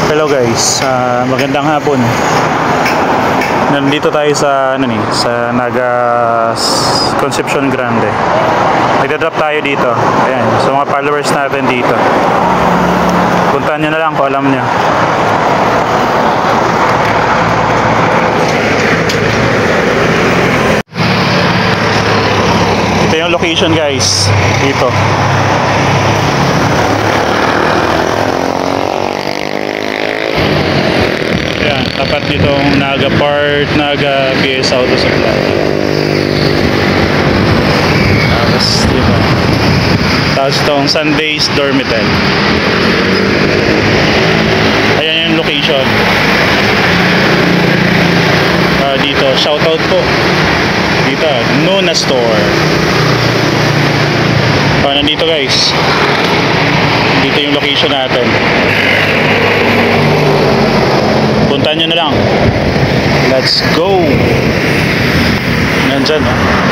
Hello guys, magandang hapon. Nandito tayo sa sa Naga Concepcion Grande. Nagda-drop tayo dito. Ayan, sa mga followers natin dito. Puntahan nyo na lang kung alam nyo. Ito yung location guys, dito. Tapat nitong Naga Part, Naga PS Auto Supply. Tapos diba, tapos itong Sundays Dormitel. Ayan yung location. Dito, shoutout po dito, Nuna Store. Nandito guys, dito yung location natin. Puntahan nyo na lang. Let's go. Nandyan, oh.